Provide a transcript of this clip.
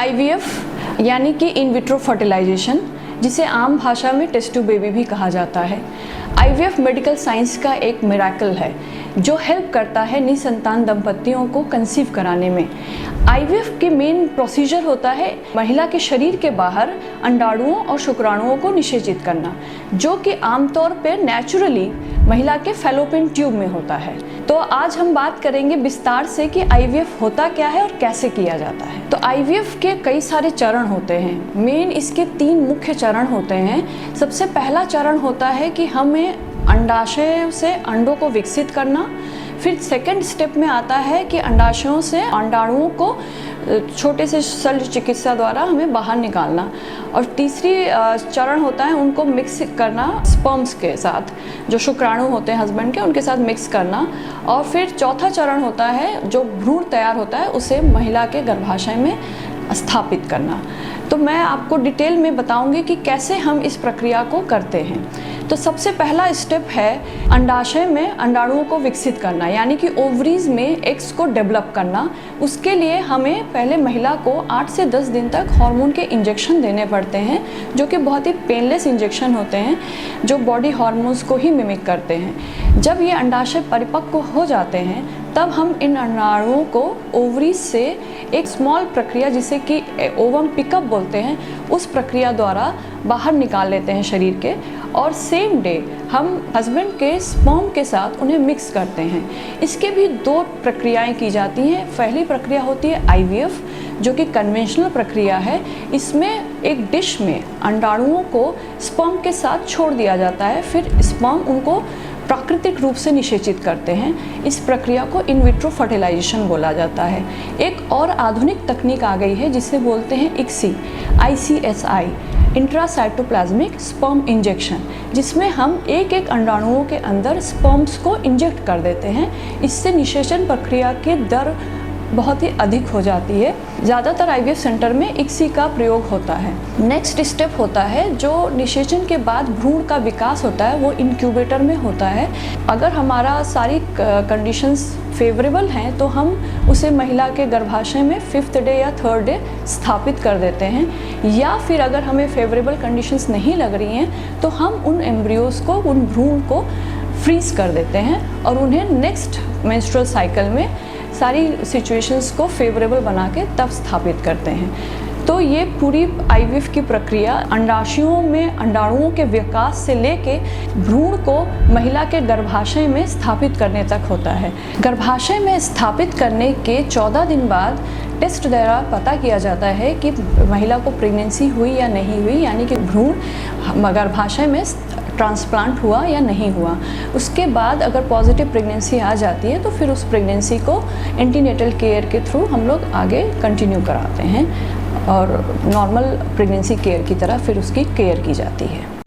IVF यानी कि in vitro fertilisation, जिसे आम भाषा में टेस्ट ट्यूब बेबी भी कहा जाता है। आईवीएफ मेडिकल साइंस का एक मिरेकल है जो हेल्प करता है निसंतान दंपतियों को कंसीव कराने में। आईवीएफ के मेन प्रोसीजर होता है महिला के शरीर के बाहर अंडाणुओं और शुक्राणुओं को निषेचित करना, जो कि आमतौर पर नेचुरली महिला के फैलोपियन ट्यूब में होता है। तो आज हम बात करेंगे विस्तार से कि आईवीएफ होता क्या है और कैसे किया जाता है। तो आईवीएफ के कई सारे चरण होते हैं। मेन इसके 3 मुख्य चरण होते हैं। सबसे पहला चरण होता है कि हमें अंडाशय से अंडों को विकसित करना। फिर सेकंड स्टेप में आता है कि अंडाशयों से अंडाणुओं को छोटे से शल्य चिकित्सा द्वारा हमें बाहर निकालना। और तीसरी चरण होता है उनको मिक्स करना स्पर्म्स के साथ, जो शुक्राणु होते हैं हस्बैंड के, उनके साथ मिक्स करना। और फिर चौथा चरण होता है जो भ्रूण तैयार होता है उसे महिला के गर्भाशय में स्थापित करना। तो मैं आपको डिटेल में बताऊंगी कि कैसे हम इस प्रक्रिया को करते हैं। तो सबसे पहला स्टेप है अंडाशय में अंडाणुओं को विकसित करना, यानी कि ओवरीज में एग्स को डेवलप करना। उसके लिए हमें पहले महिला को 8 से 10 दिन तक हार्मोन के इंजेक्शन देने पड़ते हैं, जो कि बहुत ही पेनलेस इंजेक्शन होते हैं, जो बॉडी हार्मोन्स को ही मिमिक करते हैं। जब ये अंडाशय परिपक्व हो जाते हैं तब हम इन अंडाणुओं को ओवरीज से एक स्मॉल प्रक्रिया जिसे कि ओवम पिकअप बोलते हैं, उस प्रक्रिया द्वारा बाहर निकाल लेते हैं शरीर के। और सेम डे हम हस्बैंड के स्पर्म के साथ उन्हें मिक्स करते हैं। इसके भी 2 प्रक्रियाएं की जाती हैं। पहली प्रक्रिया होती है आईवीएफ, जो कि कन्वेंशनल प्रक्रिया है। इसमें एक डिश में अंडाणुओं को स्पर्म के साथ छोड़ दिया जाता है, फिर स्पर्म उनको प्राकृतिक रूप से निषेचित करते हैं। इस प्रक्रिया को इन विट्रो फर्टिलाइजेशन बोला जाता है। एक और आधुनिक तकनीक आ गई है जिसे बोलते हैं ICSI, इंट्रासाइटोप्लाज्मिक स्पर्म इंजेक्शन, जिसमें हम एक अंडाणुओं के अंदर स्पर्म्स को इंजेक्ट कर देते हैं। इससे निषेचन प्रक्रिया की दर बहुत ही अधिक हो जाती है। ज़्यादातर आईवीएफ सेंटर में ICSI का प्रयोग होता है। नेक्स्ट स्टेप होता है जो निषेचन के बाद भ्रूण का विकास होता है, वो इंक्यूबेटर में होता है। अगर हमारा सारी कंडीशंस फेवरेबल हैं तो हम उसे महिला के गर्भाशय में 5th डे या 3rd डे स्थापित कर देते हैं। या फिर अगर हमें फेवरेबल कंडीशंस नहीं लग रही हैं तो हम उन एम्ब्रियोज़ को, उन भ्रूण को फ्रीज कर देते हैं और उन्हें नेक्स्ट मेंस्ट्रुअल साइकिल में सारी सिचुएशंस को फेवरेबल बना के तब स्थापित करते हैं। तो ये पूरी आईवीएफ की प्रक्रिया अंडाशयों में अंडाणुओं के विकास से लेके भ्रूण को महिला के गर्भाशय में स्थापित करने तक होता है। गर्भाशय में स्थापित करने के 14 दिन बाद टेस्ट द्वारा पता किया जाता है कि महिला को प्रेगनेंसी हुई या नहीं हुई, यानी कि भ्रूण गर्भाशय में ट्रांसप्लांट हुआ या नहीं हुआ। उसके बाद अगर पॉजिटिव प्रेगनेंसी आ जाती है तो फिर उस प्रेगनेंसी को एंटीनेटल केयर के थ्रू हम लोग आगे कंटिन्यू कराते हैं और नॉर्मल प्रेगनेंसी केयर की तरह फिर उसकी केयर की जाती है।